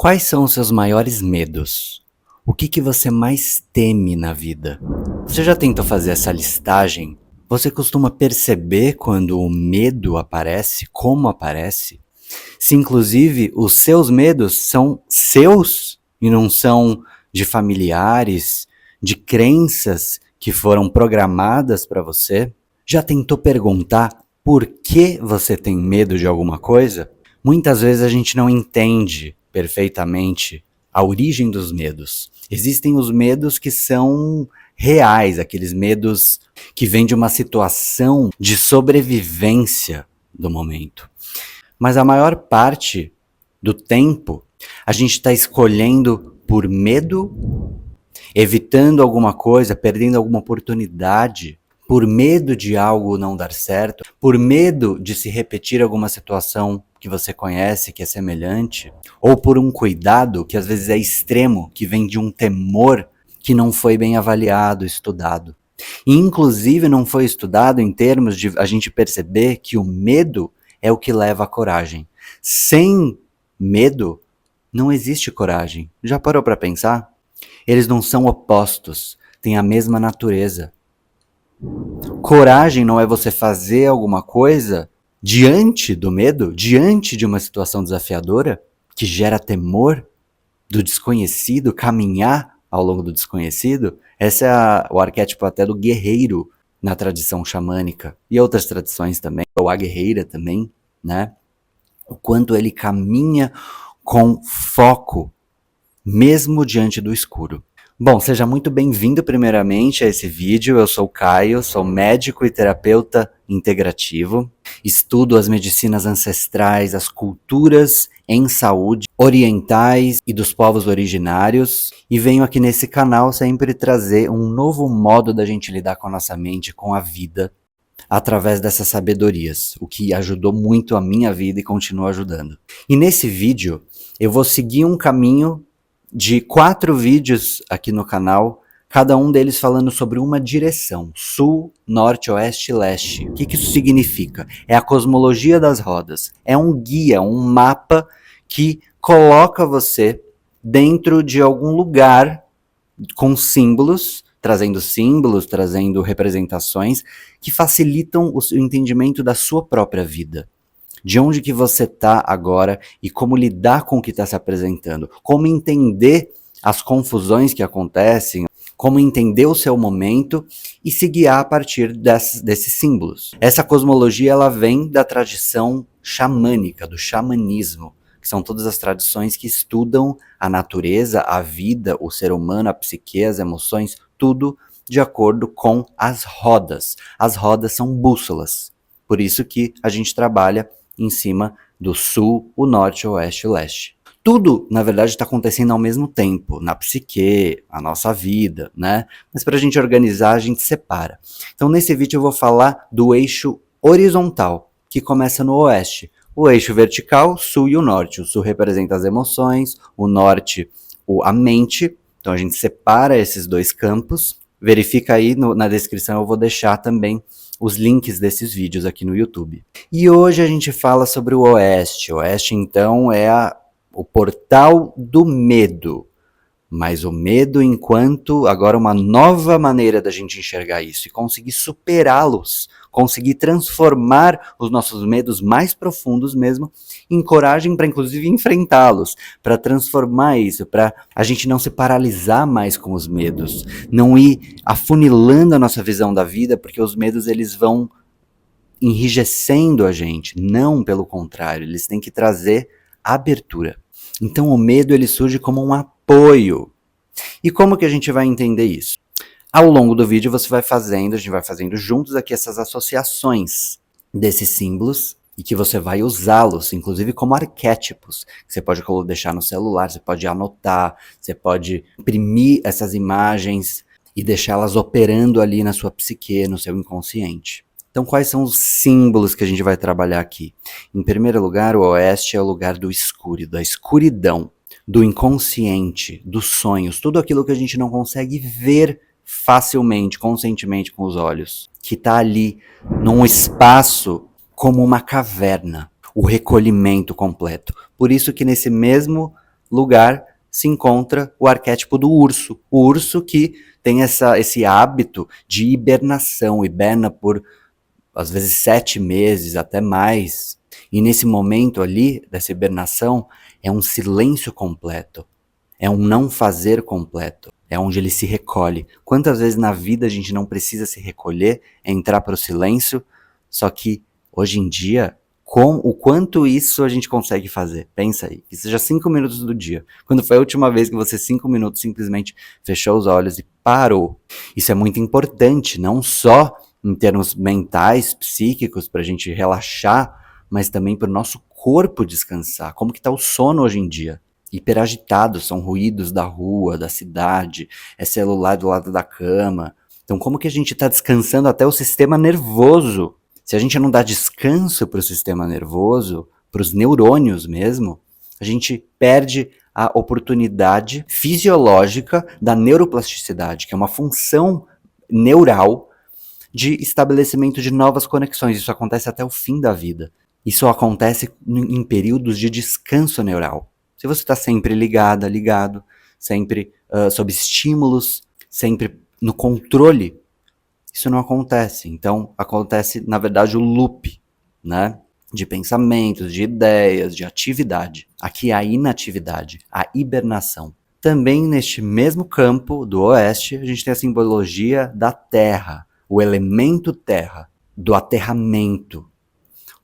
Quais são os seus maiores medos? O que você mais teme na vida? Você já tentou fazer essa listagem? Você costuma perceber quando o medo aparece, como aparece? Se inclusive os seus medos são seus e não são de familiares, de crenças que foram programadas para você? Já tentou perguntar por que você tem medo de alguma coisa? Muitas vezes a gente não entende perfeitamente a origem dos medos. Existem os medos que são reais, aqueles medos que vêm de uma situação de sobrevivência do momento. Mas a maior parte do tempo a gente está escolhendo por medo, evitando alguma coisa, perdendo alguma oportunidade, por medo de algo não dar certo, por medo de se repetir alguma situação que você conhece, que é semelhante, ou por um cuidado que às vezes é extremo, que vem de um temor que não foi bem avaliado, estudado. E inclusive não foi estudado em termos de a gente perceber que o medo é o que leva à coragem. Sem medo, não existe coragem. Já parou para pensar? Eles não são opostos, têm a mesma natureza. Coragem não é você fazer alguma coisa diante do medo, diante de uma situação desafiadora, que gera temor do desconhecido, caminhar ao longo do desconhecido. Esse é o arquétipo até do guerreiro na tradição xamânica e outras tradições também, ou a guerreira também, né? O quanto ele caminha com foco, mesmo diante do escuro. Bom, seja muito bem-vindo primeiramente a esse vídeo. Eu sou o Caio, sou médico e terapeuta integrativo. Estudo as medicinas ancestrais, as culturas em saúde orientais e dos povos originários. E venho aqui nesse canal sempre trazer um novo modo da gente lidar com a nossa mente, com a vida, através dessas sabedorias, o que ajudou muito a minha vida e continua ajudando. E nesse vídeo eu vou seguir um caminho de 4 vídeos aqui no canal, cada um deles falando sobre uma direção, sul, norte, oeste e leste. O que isso significa? É a cosmologia das rodas, é um guia, um mapa que coloca você dentro de algum lugar com símbolos, trazendo representações que facilitam o entendimento da sua própria vida. De onde que você está agora e como lidar com o que está se apresentando. Como entender as confusões que acontecem, como entender o seu momento e se guiar a partir desses símbolos. Essa cosmologia ela vem da tradição xamânica, do xamanismo, que são todas as tradições que estudam a natureza, a vida, o ser humano, a psique, as emoções, tudo de acordo com as rodas. As rodas são bússolas. Por isso que a gente trabalha em cima do sul, o norte, o oeste e o leste. Tudo, na verdade, está acontecendo ao mesmo tempo, na psique, a nossa vida, né? Mas para a gente organizar, a gente separa. Então, nesse vídeo eu vou falar do eixo horizontal, que começa no oeste. O eixo vertical, sul e o norte. O sul representa as emoções, o norte, a mente. Então, a gente separa esses dois campos. Verifica aí na descrição, eu vou deixar também os links desses vídeos aqui no YouTube. E hoje a gente fala sobre o Oeste. O Oeste, então, é o portal do medo. Mas o medo enquanto agora uma nova maneira da gente enxergar isso e conseguir superá-los, conseguir transformar os nossos medos mais profundos mesmo em coragem para inclusive enfrentá-los, para transformar isso, para a gente não se paralisar mais com os medos, não ir afunilando a nossa visão da vida, porque os medos eles vão enrijecendo a gente, não pelo contrário, eles têm que trazer abertura. Então o medo ele surge como um apoio. E como que a gente vai entender isso? Ao longo do vídeo você vai fazendo, a gente vai fazendo juntos aqui essas associações desses símbolos e que você vai usá-los, inclusive como arquétipos. Você pode deixar no celular, você pode anotar, você pode imprimir essas imagens e deixá-las operando ali na sua psique, no seu inconsciente. Então, quais são os símbolos que a gente vai trabalhar aqui? Em primeiro lugar, o oeste é o lugar do escuro, da escuridão, do inconsciente, dos sonhos, tudo aquilo que a gente não consegue ver facilmente, conscientemente com os olhos, que está ali num espaço como uma caverna, o recolhimento completo. Por isso que nesse mesmo lugar se encontra o arquétipo do urso. O urso que tem esse hábito de hibernação, hiberna por às vezes 7 meses, até mais. E nesse momento ali, dessa hibernação, é um silêncio completo. É um não fazer completo. É onde ele se recolhe. Quantas vezes na vida a gente não precisa se recolher, entrar para o silêncio, só que hoje em dia, com o quanto isso a gente consegue fazer? Pensa aí, que seja 5 minutos do dia. Quando foi a última vez que você 5 minutos simplesmente fechou os olhos e parou? Isso é muito importante, não só em termos mentais, psíquicos, para a gente relaxar, mas também para o nosso corpo descansar. Como que está o sono hoje em dia? Hiperagitado, são ruídos da rua, da cidade, é celular do lado da cama. Então como que a gente está descansando até o sistema nervoso? Se a gente não dá descanso para o sistema nervoso, para os neurônios mesmo, a gente perde a oportunidade fisiológica da neuroplasticidade, que é uma função neural de estabelecimento de novas conexões. Isso acontece até o fim da vida. Isso acontece em períodos de descanso neural. Se você está sempre ligado, sempre sob estímulos, sempre no controle, isso não acontece. Então, acontece, na verdade, o loop, né? De pensamentos, de ideias, de atividade. Aqui é a inatividade, a hibernação. Também neste mesmo campo do oeste, a gente tem a simbologia da terra, o elemento terra, do aterramento,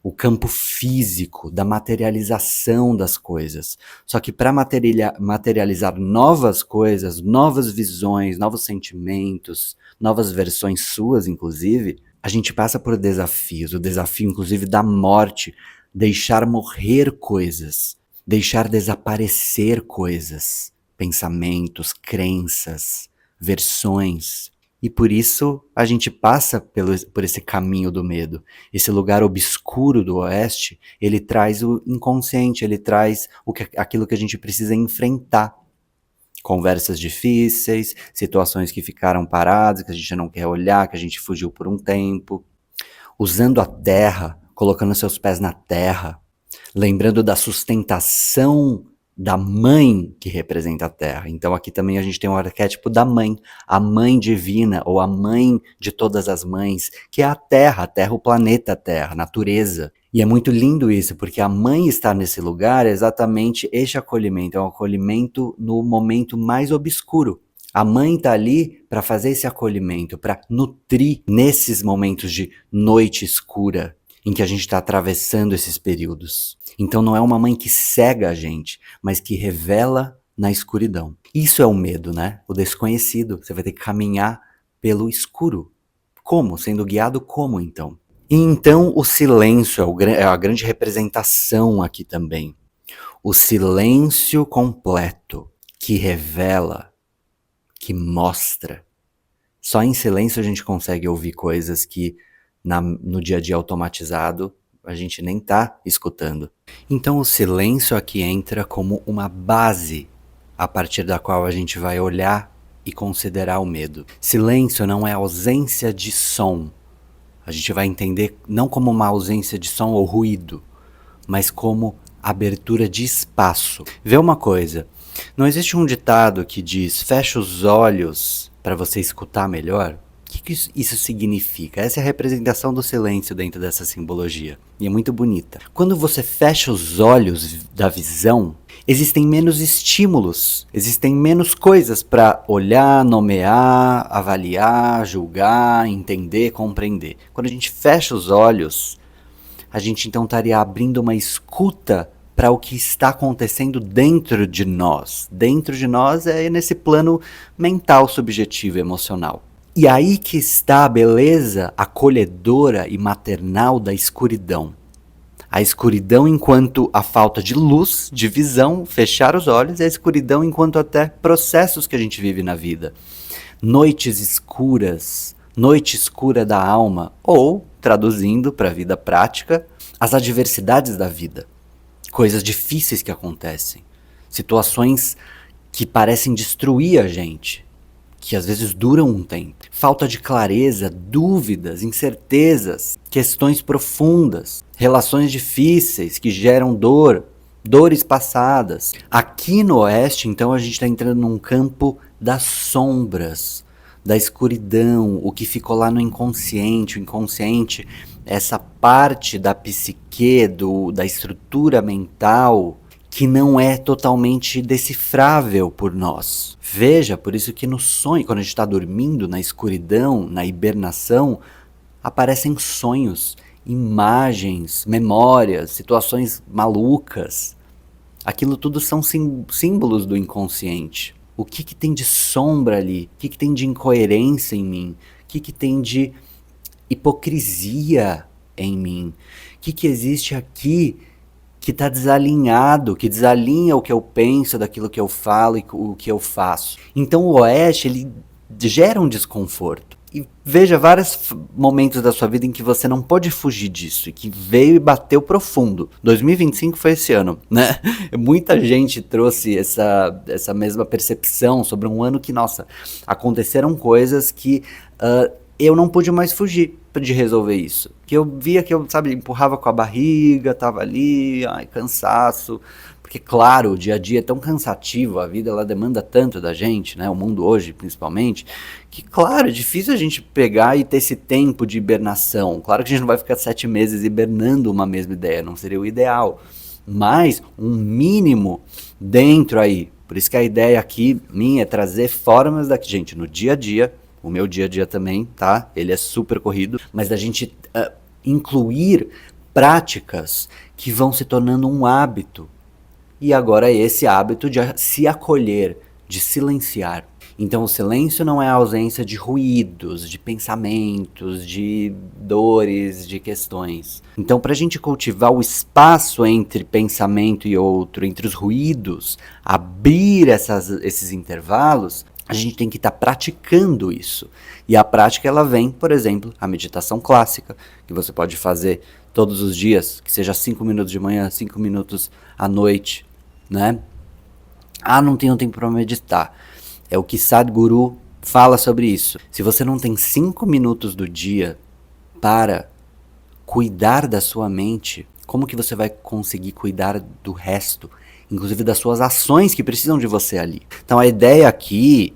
o campo físico, da materialização das coisas. Só que para materializar novas coisas, novas visões, novos sentimentos, novas versões suas, inclusive, a gente passa por desafios, o desafio, inclusive, da morte, deixar morrer coisas, deixar desaparecer coisas, pensamentos, crenças, versões. E por isso a gente passa por esse caminho do medo. Esse lugar obscuro do oeste, ele traz o inconsciente, ele traz aquilo que a gente precisa enfrentar. Conversas difíceis, situações que ficaram paradas, que a gente não quer olhar, que a gente fugiu por um tempo. Usando a terra, colocando seus pés na terra, lembrando da sustentação da mãe que representa a terra. Então aqui também a gente tem um arquétipo da mãe, a mãe divina ou a mãe de todas as mães, que é a terra, o planeta Terra, a natureza. E é muito lindo isso, porque a mãe estar nesse lugar é exatamente este acolhimento, é um acolhimento no momento mais obscuro. A mãe está ali para fazer esse acolhimento, para nutrir nesses momentos de noite escura, em que a gente está atravessando esses períodos. Então não é uma mãe que cega a gente, mas que revela na escuridão. Isso é o medo, né? O desconhecido. Você vai ter que caminhar pelo escuro. Como? Sendo guiado como, então? E então o silêncio é a grande representação aqui também. O silêncio completo, que revela, que mostra. Só em silêncio a gente consegue ouvir coisas que no dia a dia automatizado a gente nem tá escutando. Então o silêncio aqui entra como uma base a partir da qual a gente vai olhar e considerar o medo. Silêncio não é ausência de som. A gente vai entender não como uma ausência de som ou ruído, mas como abertura de espaço. Vê uma coisa, não existe um ditado que diz fecha os olhos para você escutar melhor? O que isso significa? Essa é a representação do silêncio dentro dessa simbologia. E é muito bonita. Quando você fecha os olhos da visão, existem menos estímulos, existem menos coisas para olhar, nomear, avaliar, julgar, entender, compreender. Quando a gente fecha os olhos, a gente então estaria abrindo uma escuta para o que está acontecendo dentro de nós. Dentro de nós é nesse plano mental, subjetivo, emocional. E aí que está a beleza acolhedora e maternal da escuridão. A escuridão enquanto a falta de luz, de visão, fechar os olhos, e a escuridão enquanto até processos que a gente vive na vida. Noites escuras, noite escura da alma, ou, traduzindo para a vida prática, as adversidades da vida. Coisas difíceis que acontecem. Situações que parecem destruir a gente, que às vezes duram um tempo. Falta de clareza, dúvidas, incertezas, questões profundas, relações difíceis que geram dor, dores passadas. Aqui no Oeste, então, a gente está entrando num campo das sombras, da escuridão, o que ficou lá no inconsciente. O inconsciente, essa parte da psique, da estrutura mental, que não é totalmente decifrável por nós. Veja, por isso que no sonho, quando a gente está dormindo, na escuridão, na hibernação, aparecem sonhos, imagens, memórias, situações malucas. Aquilo tudo são símbolos do inconsciente. O que tem de sombra ali? O que tem de incoerência em mim? O que tem de hipocrisia em mim? O que existe aqui que está desalinhado, que desalinha o que eu penso daquilo que eu falo e o que eu faço? Então o Oeste, ele gera um desconforto. E veja vários momentos da sua vida em que você não pode fugir disso, e que veio e bateu profundo. 2025 foi esse ano, né? Muita gente trouxe essa mesma percepção sobre um ano que, nossa, aconteceram coisas que eu não pude mais fugir de resolver isso. Que eu via que eu, sabe, empurrava com a barriga, tava ali, ai, cansaço. Porque, claro, o dia a dia é tão cansativo, a vida ela demanda tanto da gente, né? O mundo hoje, principalmente, que, claro, é difícil a gente pegar e ter esse tempo de hibernação. Claro que a gente não vai ficar 7 meses hibernando uma mesma ideia, não seria o ideal. Mas um mínimo dentro aí. Por isso que a ideia aqui minha é trazer formas da gente, no dia a dia, o meu dia a dia também, tá? Ele é super corrido, mas da gente incluir práticas que vão se tornando um hábito. E agora esse hábito de se acolher, de silenciar. Então o silêncio não é a ausência de ruídos, de pensamentos, de dores, de questões. Então para a gente cultivar o espaço entre pensamento e outro, entre os ruídos, abrir esses intervalos, a gente tem que estar praticando isso. E a prática ela vem, por exemplo, a meditação clássica, que você pode fazer todos os dias, que seja 5 minutos de manhã, 5 minutos à noite, né? Ah, não tenho tempo para meditar. É o que Sadhguru fala sobre isso. Se você não tem 5 minutos do dia para cuidar da sua mente, como que você vai conseguir cuidar do resto? Inclusive das suas ações que precisam de você ali. Então a ideia aqui,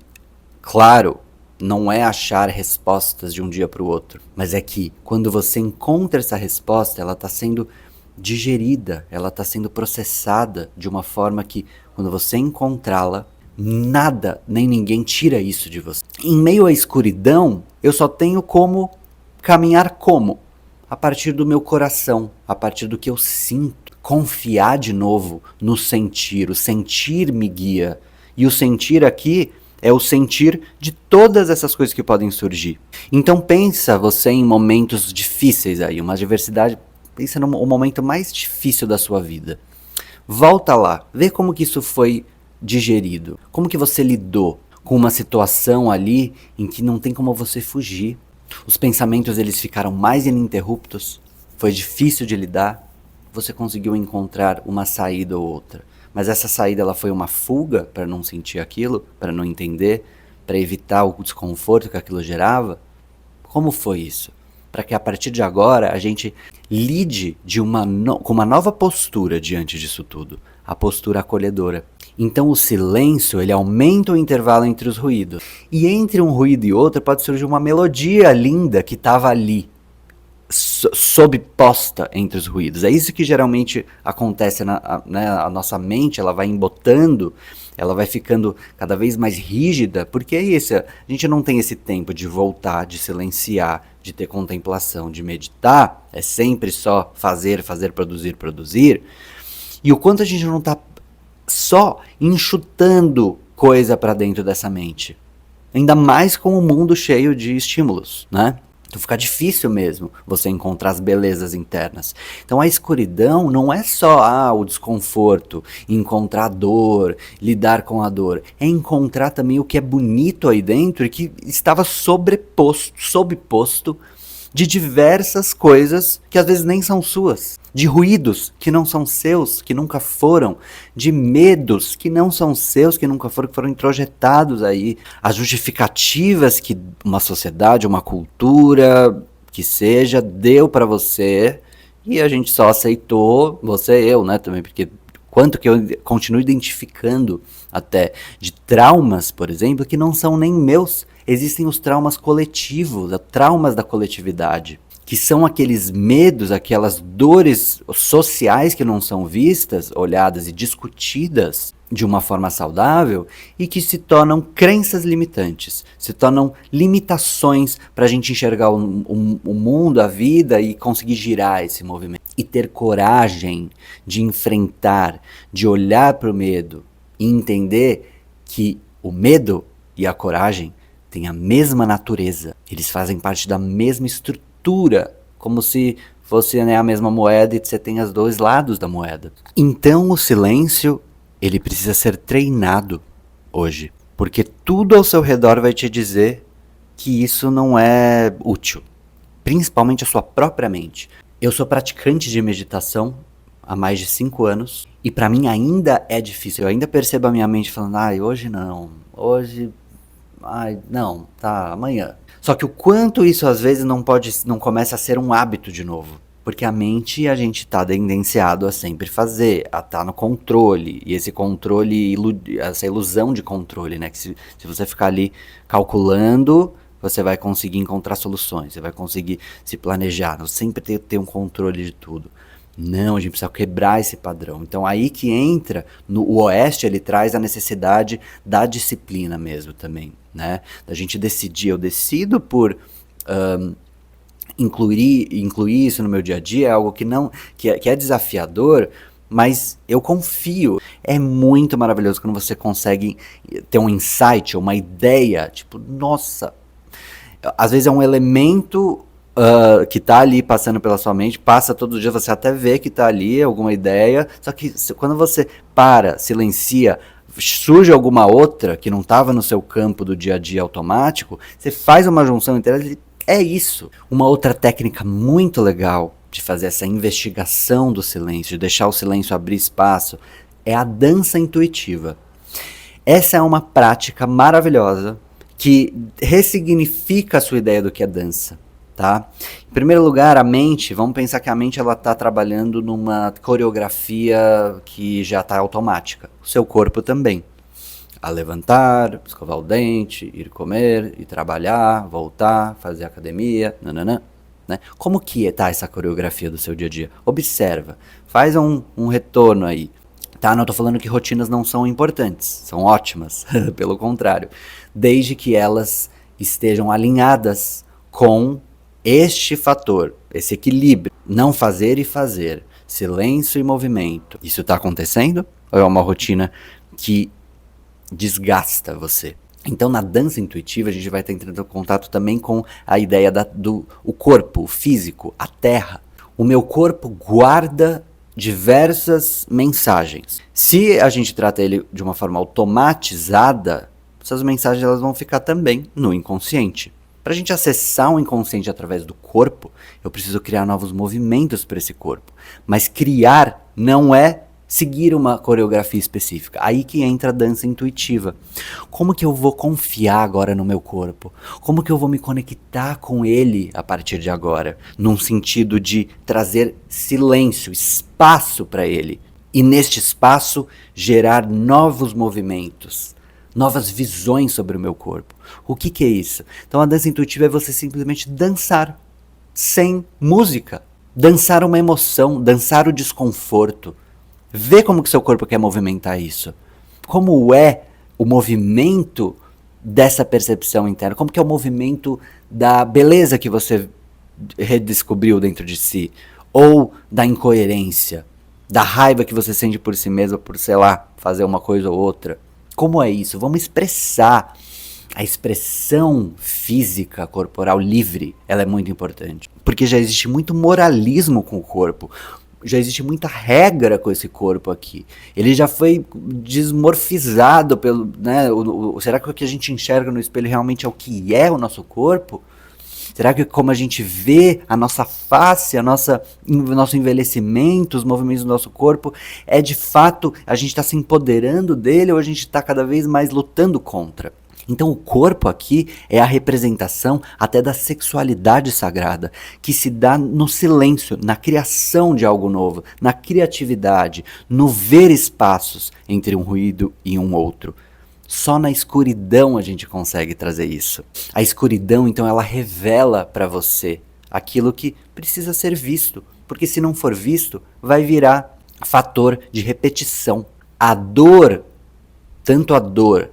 claro, não é achar respostas de um dia para o outro, mas é que quando você encontra essa resposta, ela está sendo digerida, ela está sendo processada de uma forma que, quando você encontrá-la, nada nem ninguém tira isso de você. Em meio à escuridão, eu só tenho como caminhar como? A partir do meu coração, a partir do que eu sinto. Confiar de novo no sentir, o sentir me guia. E o sentir aqui é o sentir de todas essas coisas que podem surgir. Então pensa você em momentos difíceis aí, uma adversidade. Pensa no momento mais difícil da sua vida. Volta lá, vê como que isso foi digerido. Como que você lidou com uma situação ali em que não tem como você fugir. Os pensamentos eles ficaram mais ininterruptos. Foi difícil de lidar. Você conseguiu encontrar uma saída ou outra. Mas essa saída ela foi uma fuga para não sentir aquilo, para não entender, para evitar o desconforto que aquilo gerava? Como foi isso? Para que a partir de agora a gente lide com uma nova postura diante disso tudo, a postura acolhedora. Então o silêncio ele aumenta o intervalo entre os ruídos. E entre um ruído e outro pode surgir uma melodia linda que estava ali, sobreposta entre os ruídos. É isso que geralmente acontece, a nossa mente ela vai embotando, ela vai ficando cada vez mais rígida, porque é isso, a gente não tem esse tempo de voltar, de silenciar, de ter contemplação, de meditar, é sempre só fazer, produzir, produzir, e o quanto a gente não está só enxutando coisa para dentro dessa mente, ainda mais com o mundo cheio de estímulos, né? Então fica difícil mesmo você encontrar as belezas internas. Então a escuridão não é só o desconforto, encontrar a dor, lidar com a dor. É encontrar também o que é bonito aí dentro e que estava sobreposto de diversas coisas que às vezes nem são suas. De ruídos que não são seus, que nunca foram. De medos que não são seus, que nunca foram, que foram introjetados aí. As justificativas que uma sociedade, uma cultura, que seja, deu para você. E a gente só aceitou, você e eu, né, também, porque Quanto que eu continuo identificando até de traumas, por exemplo, que não são nem meus. Existem os traumas coletivos, os traumas da coletividade, que são aqueles medos, aquelas dores sociais que não são vistas, olhadas e discutidas de uma forma saudável e que se tornam crenças limitantes, se tornam limitações para a gente enxergar o mundo, a vida e conseguir girar esse movimento. E ter coragem de enfrentar, de olhar para o medo e entender que o medo e a coragem têm a mesma natureza, eles fazem parte da mesma estrutura, como se fosse, né, a mesma moeda e você tem os dois lados da moeda. Então o silêncio, ele precisa ser treinado hoje, porque tudo ao seu redor vai te dizer que isso não é útil, principalmente a sua própria mente. Eu sou praticante de meditação há mais de 5 anos e para mim ainda é difícil. Eu ainda percebo a minha mente falando, hoje não, hoje, não, tá, amanhã. Só que o quanto isso às vezes não começa a ser um hábito de novo. Porque a mente a gente tá tendenciado a sempre fazer, a estar no controle. E esse controle, essa ilusão de controle, né? Que se você ficar ali calculando, você vai conseguir encontrar soluções, você vai conseguir se planejar, não sempre ter um controle de tudo. Não, a gente precisa quebrar esse padrão. Então aí que entra, o Oeste ele traz a necessidade da disciplina mesmo também, né? Da gente decidir, eu decido por incluir isso no meu dia a dia, é algo que é desafiador, mas eu confio. É muito maravilhoso quando você consegue ter um insight, uma ideia, tipo, nossa, às vezes é um elemento que tá ali passando pela sua mente, passa todo dia, você até vê que tá ali alguma ideia, só que quando você silencia, surge alguma outra que não estava no seu campo do dia a dia automático, você faz uma junção inteira e é isso. Uma outra técnica muito legal de fazer essa investigação do silêncio, de deixar o silêncio abrir espaço, é a dança intuitiva. Essa é uma prática maravilhosa que ressignifica a sua ideia do que é dança, tá? Em primeiro lugar, a mente, vamos pensar que a mente ela está trabalhando numa coreografia que já está automática. O seu corpo também. A levantar, escovar o dente, ir comer, ir trabalhar, voltar, fazer academia, nananã, né? Como que tá essa coreografia do seu dia a dia? Observa, faz um retorno aí. Tá? Não estou falando que rotinas não são importantes, são ótimas, pelo contrário. Desde que elas estejam alinhadas com este fator, esse equilíbrio. Não fazer e fazer, silêncio e movimento. Isso está acontecendo? Ou é uma rotina que desgasta você? Então na dança intuitiva a gente vai estar entrando em contato também com a ideia do corpo, o físico, a terra. O meu corpo guarda diversas mensagens. Se a gente trata ele de uma forma automatizada, essas mensagens elas vão ficar também no inconsciente. Para a gente acessar o inconsciente através do corpo, eu preciso criar novos movimentos para esse corpo. Mas criar não é seguir uma coreografia específica. Aí que entra a dança intuitiva. Como que eu vou confiar agora no meu corpo? Como que eu vou me conectar com ele a partir de agora? Num sentido de trazer silêncio, espaço para ele. E neste espaço gerar novos movimentos, novas visões sobre o meu corpo. O que é isso? Então a dança intuitiva é você simplesmente dançar sem música. Dançar uma emoção, dançar o desconforto. Vê como que seu corpo quer movimentar isso. Como é o movimento dessa percepção interna? Como que é o movimento da beleza que você redescobriu dentro de si? Ou da incoerência? Da raiva que você sente por si mesmo, por, sei lá, fazer uma coisa ou outra? Como é isso? Vamos expressar. A expressão física, corporal livre, ela é muito importante. Porque já existe muito moralismo com o corpo. Já existe muita regra com esse corpo aqui. Ele já foi desmorfizado pelo, né? Será que o que a gente enxerga no espelho realmente é o que é o nosso corpo? Será que como a gente vê a nossa face, o nosso envelhecimento, os movimentos do nosso corpo, é de fato a gente está se empoderando dele ou a gente está cada vez mais lutando contra? Então o corpo aqui é a representação até da sexualidade sagrada, que se dá no silêncio, na criação de algo novo, na criatividade, no ver espaços entre um ruído e um outro. Só na escuridão a gente consegue trazer isso. A escuridão, então, ela revela para você aquilo que precisa ser visto, porque se não for visto, vai virar fator de repetição. A dor, tanto a dor,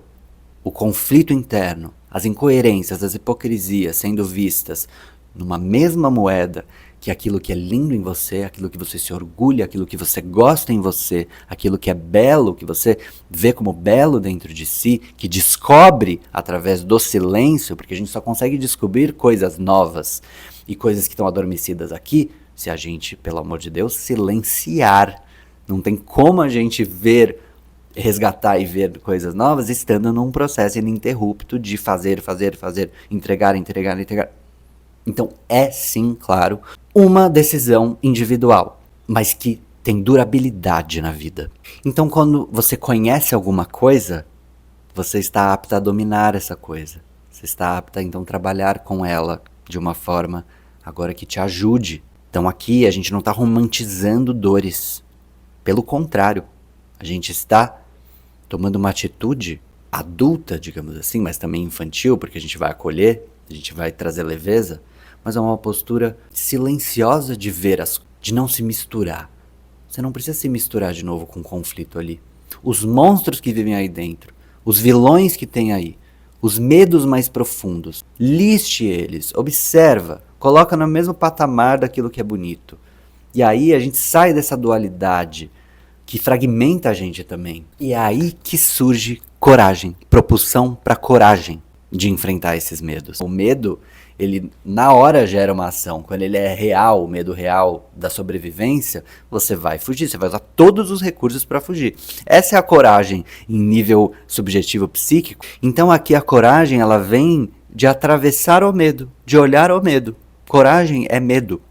o conflito interno, as incoerências, as hipocrisias sendo vistas numa mesma moeda, que aquilo que é lindo em você, aquilo que você se orgulha, aquilo que você gosta em você, aquilo que é belo, que você vê como belo dentro de si, que descobre através do silêncio, porque a gente só consegue descobrir coisas novas e coisas que estão adormecidas aqui, se a gente, pelo amor de Deus, silenciar. Não tem como a gente resgatar e ver coisas novas estando num processo ininterrupto de fazer, entregar. Então é sim, claro, uma decisão individual, mas que tem durabilidade na vida. Então quando você conhece alguma coisa, você está apta a dominar essa coisa. Você está apta a então trabalhar com ela de uma forma agora que te ajude. Então aqui a gente não está romantizando dores. Pelo contrário, a gente está tomando uma atitude adulta, digamos assim, mas também infantil, porque a gente vai acolher, a gente vai trazer leveza, mas é uma postura silenciosa de ver, de não se misturar. Você não precisa se misturar de novo com o conflito ali. Os monstros que vivem aí dentro, os vilões que tem aí, os medos mais profundos, liste eles, observa, coloca no mesmo patamar daquilo que é bonito. E aí a gente sai dessa dualidade que fragmenta a gente também. E é aí que surge coragem, propulsão para coragem de enfrentar esses medos. O medo, ele na hora gera uma ação. Quando ele é real, o medo real da sobrevivência, você vai fugir, você vai usar todos os recursos para fugir. Essa é a coragem em nível subjetivo psíquico. Então aqui a coragem, ela vem de atravessar o medo, de olhar o medo. Coragem é medo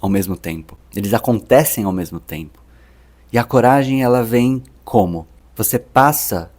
ao mesmo tempo. Eles acontecem ao mesmo tempo. E a coragem, ela vem como? Você passa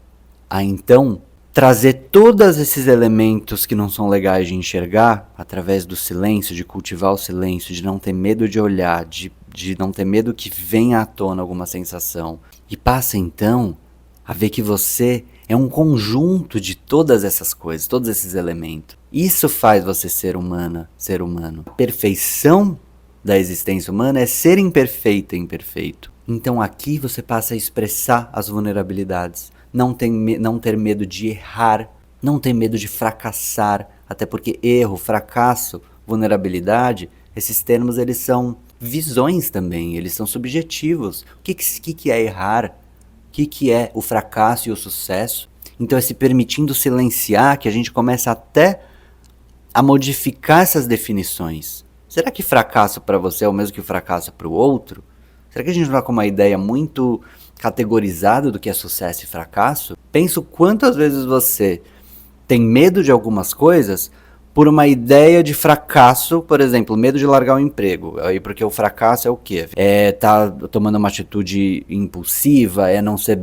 a então trazer todos esses elementos que não são legais de enxergar, através do silêncio, de cultivar o silêncio, de não ter medo de olhar, de não ter medo que venha à tona alguma sensação. E passa então a ver que você é um conjunto de todas essas coisas, todos esses elementos. Isso faz você ser humana, ser humano. A perfeição da existência humana é ser imperfeito e imperfeito. Então aqui você passa a expressar as vulnerabilidades, não ter medo de errar, não ter medo de fracassar, até porque erro, fracasso, vulnerabilidade, esses termos eles são visões também, eles são subjetivos. O que é errar? O que é o fracasso e o sucesso? Então é se permitindo silenciar que a gente começa até a modificar essas definições. Será que fracasso para você é o mesmo que fracasso para o outro? Será que a gente não está com uma ideia muito categorizada do que é sucesso e fracasso? Penso quantas vezes você tem medo de algumas coisas por uma ideia de fracasso, por exemplo, medo de largar o emprego. Aí porque o fracasso é o quê? É tá tomando uma atitude impulsiva, é não ser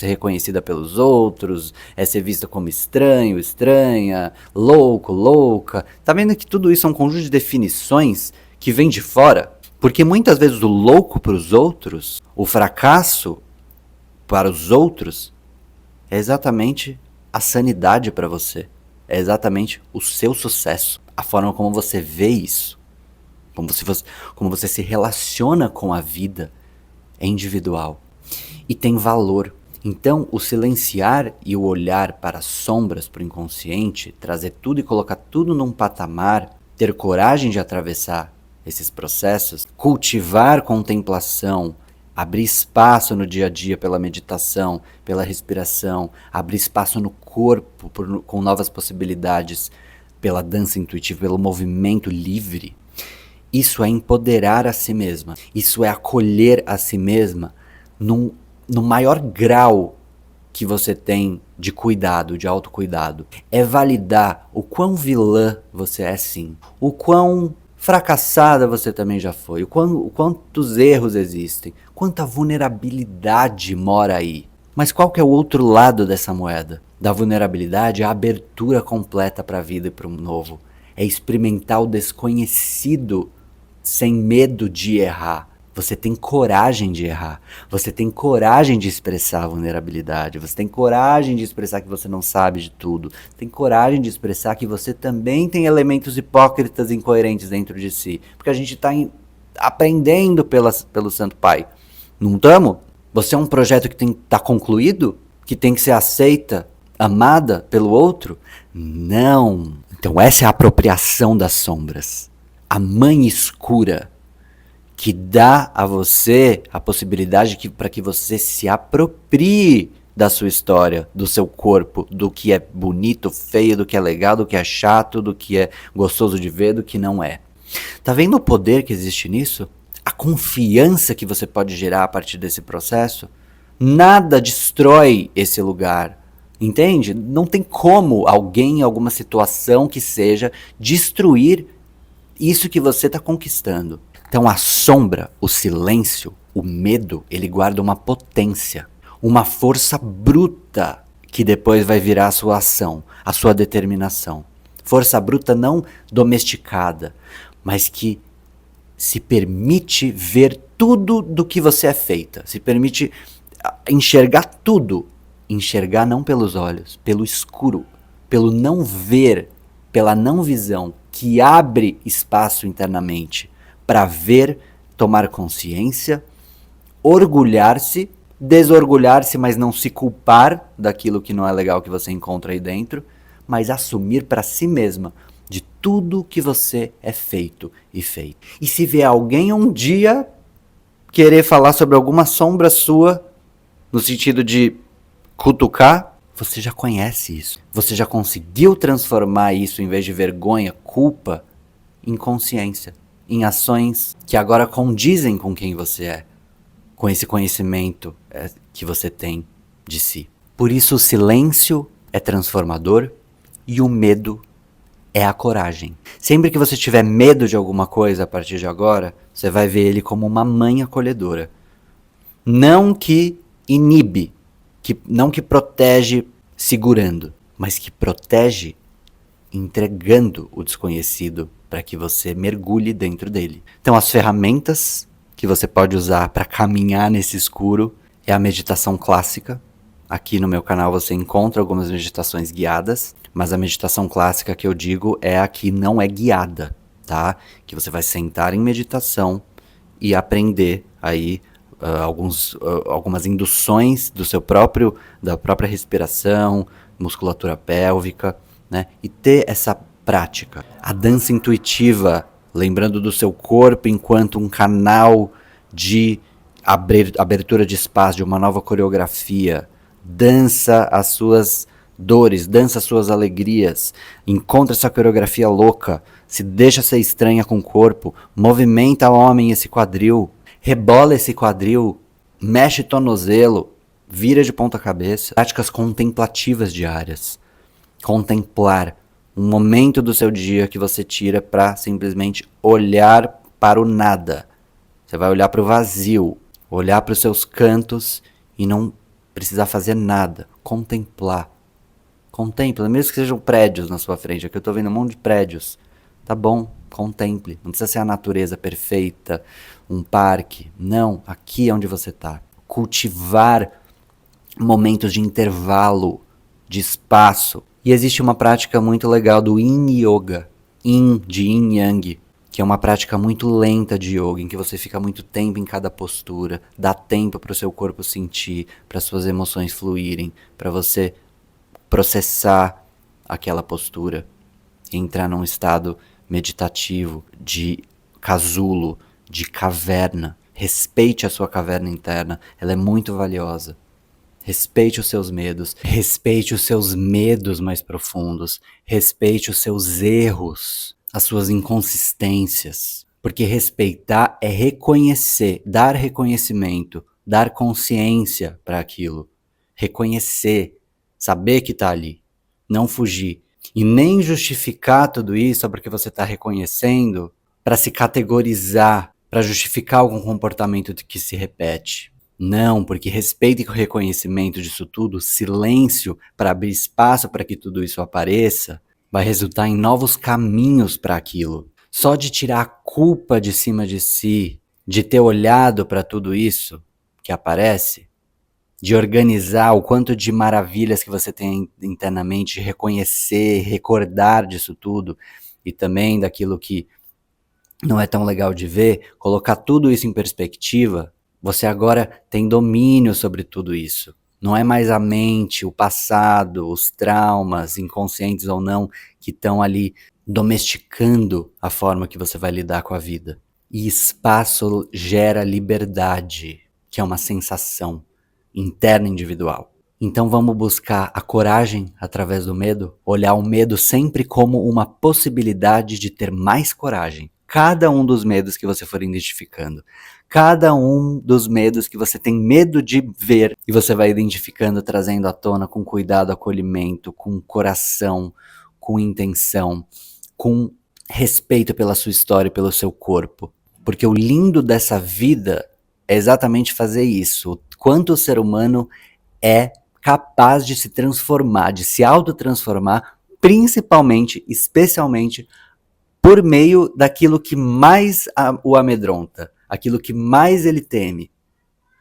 reconhecida pelos outros, é ser vista como estranho, estranha, louco, louca. Tá vendo que tudo isso é um conjunto de definições que vem de fora? Porque muitas vezes o louco para os outros, o fracasso para os outros, é exatamente a sanidade para você. É exatamente o seu sucesso. A forma como você vê isso. Como você se relaciona com a vida é individual. E tem valor. Então, o silenciar e o olhar para as sombras, para o inconsciente, trazer tudo e colocar tudo num patamar, ter coragem de atravessar esses processos, cultivar contemplação, abrir espaço no dia a dia pela meditação, pela respiração, abrir espaço no corpo com novas possibilidades, pela dança intuitiva, pelo movimento livre. Isso é empoderar a si mesma. Isso é acolher a si mesma no maior grau que você tem de cuidado, de autocuidado. É validar o quão vilã você é sim, o quão fracassada você também já foi, quantos erros existem, quanta vulnerabilidade mora aí. Mas qual que é o outro lado dessa moeda? da vulnerabilidade é a abertura completa para a vida e para o novo. É experimentar o desconhecido sem medo de errar. Você tem coragem de errar. Você tem coragem de expressar a vulnerabilidade. Você tem coragem de expressar que você não sabe de tudo. Tem coragem de expressar que você também tem elementos hipócritas e incoerentes dentro de si. Porque a gente está aprendendo pelo Santo Pai. Não estamos? Você é um projeto que tem que estar concluído? Que tem que ser aceita, amada pelo outro? Não. Então essa é a apropriação das sombras. A mãe escura que dá a você a possibilidade para que você se aproprie da sua história, do seu corpo, do que é bonito, feio, do que é legal, do que é chato, do que é gostoso de ver, do que não é. Tá vendo o poder que existe nisso? A confiança que você pode gerar a partir desse processo? Nada destrói esse lugar. Entende? Não tem como alguém, alguma situação que seja, destruir isso que você está conquistando. Então a sombra, o silêncio, o medo, ele guarda uma potência, uma força bruta que depois vai virar a sua ação, a sua determinação. Força bruta não domesticada, mas que se permite ver tudo do que você é feita, se permite enxergar tudo. Enxergar não pelos olhos, pelo escuro, pelo não ver, pela não visão, que abre espaço internamente para ver, tomar consciência, orgulhar-se, desorgulhar-se, mas não se culpar daquilo que não é legal que você encontra aí dentro, mas assumir para si mesma de tudo que você é feito e feito. E se vier alguém um dia querer falar sobre alguma sombra sua, no sentido de cutucar, você já conhece isso. Você já conseguiu transformar isso, em vez de vergonha, culpa, em consciência, em ações que agora condizem com quem você é, com esse conhecimento que você tem de si. Por isso o silêncio é transformador e o medo é a coragem. Sempre que você tiver medo de alguma coisa a partir de agora, você vai ver ele como uma mãe acolhedora. Não que inibe, não que protege segurando, mas que protege entregando o desconhecido para que você mergulhe dentro dele. Então as ferramentas que você pode usar para caminhar nesse escuro é a meditação clássica. Aqui no meu canal você encontra algumas meditações guiadas, mas a meditação clássica que eu digo é a que não é guiada, tá? Que você vai sentar em meditação e aprender aí algumas induções da própria respiração, musculatura pélvica, né? E ter essa prática. A dança intuitiva, lembrando do seu corpo enquanto um canal de abertura de espaço, de uma nova coreografia. Dança as suas dores, dança as suas alegrias, encontra essa coreografia louca, se deixa ser estranha com o corpo, movimenta o homem esse quadril, rebola esse quadril, mexe tornozelo, vira de ponta cabeça. Práticas contemplativas diárias. Contemplar um momento do seu dia que você tira para simplesmente olhar para o nada. Você vai olhar para o vazio, olhar para os seus cantos e não precisar fazer nada. Contemplar. Contempla, mesmo que sejam prédios na sua frente. Aqui eu estou vendo um monte de prédios. Tá bom, contemple. Não precisa ser a natureza perfeita, um parque. Não, aqui é onde você está. Cultivar momentos de intervalo, de espaço. E existe uma prática muito legal do Yin Yoga. Yin, de Yin Yang, que é uma prática muito lenta de yoga, em que você fica muito tempo em cada postura, dá tempo para o seu corpo sentir, para suas emoções fluírem, para você processar aquela postura, entrar num estado meditativo, de casulo, de caverna. Respeite a sua caverna interna, ela é muito valiosa. Respeite os seus medos, respeite os seus medos mais profundos, respeite os seus erros, as suas inconsistências. Porque respeitar é reconhecer, dar reconhecimento, dar consciência para aquilo. Reconhecer, saber que está ali, não fugir. E nem justificar tudo isso só porque você está reconhecendo para se categorizar, para justificar algum comportamento que se repete. Não, porque respeito e reconhecimento disso tudo, silêncio para abrir espaço para que tudo isso apareça, vai resultar em novos caminhos para aquilo. Só de tirar a culpa de cima de si, de ter olhado para tudo isso que aparece, de organizar o quanto de maravilhas que você tem internamente, reconhecer, recordar disso tudo, e também daquilo que não é tão legal de ver, colocar tudo isso em perspectiva, você agora tem domínio sobre tudo isso. Não é mais a mente, o passado, os traumas, inconscientes ou não, que estão ali domesticando a forma que você vai lidar com a vida. E espaço gera liberdade, que é uma sensação interna individual. Então vamos buscar a coragem através do medo, olhar o medo sempre como uma possibilidade de ter mais coragem. Cada um dos medos que você for identificando, cada um dos medos que você tem medo de ver, e você vai identificando, trazendo à tona com cuidado, acolhimento, com coração, com intenção, com respeito pela sua história e pelo seu corpo. Porque o lindo dessa vida é exatamente fazer isso. O quanto o ser humano é capaz de se transformar, de se autotransformar, principalmente, especialmente, por meio daquilo que mais o amedronta, aquilo que mais ele teme,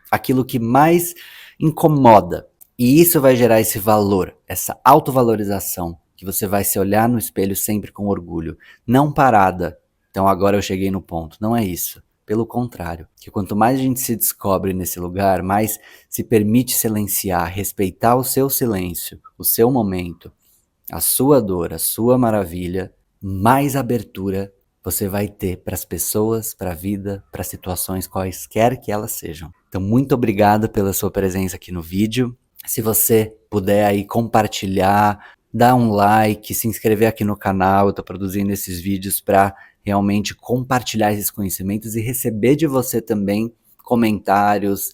aquilo que mais incomoda. E isso vai gerar esse valor, essa autovalorização, que você vai se olhar no espelho sempre com orgulho, não parada. Então agora eu cheguei no ponto. Não é isso. Pelo contrário, que quanto mais a gente se descobre nesse lugar, mais se permite silenciar, respeitar o seu silêncio, o seu momento, a sua dor, a sua maravilha, mais abertura você vai ter para as pessoas, para a vida, para situações quaisquer que elas sejam. Então, muito obrigado pela sua presença aqui no vídeo. Se você puder aí compartilhar, dar um like, se inscrever aqui no canal, eu estou produzindo esses vídeos para realmente compartilhar esses conhecimentos e receber de você também comentários,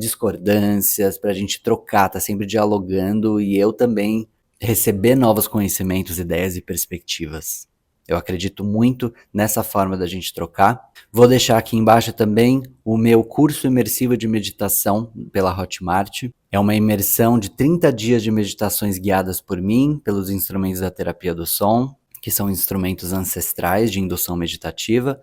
discordâncias, para a gente trocar, tá sempre dialogando e eu também receber novos conhecimentos, ideias e perspectivas. Eu acredito muito nessa forma da gente trocar. Vou deixar aqui embaixo também o meu curso imersivo de meditação pela Hotmart. É uma imersão de 30 dias de meditações guiadas por mim, pelos instrumentos da terapia do som, que são instrumentos ancestrais de indução meditativa.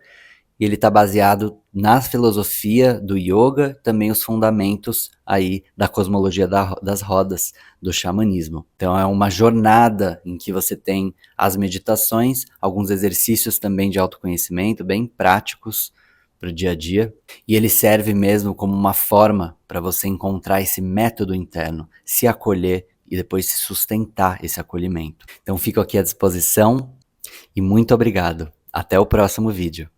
E ele está baseado na filosofia do yoga, também os fundamentos aí da cosmologia das rodas, do xamanismo. Então é uma jornada em que você tem as meditações, alguns exercícios também de autoconhecimento, bem práticos para o dia a dia. E ele serve mesmo como uma forma para você encontrar esse método interno, se acolher e depois se sustentar esse acolhimento. Então fico aqui à disposição e muito obrigado. Até o próximo vídeo.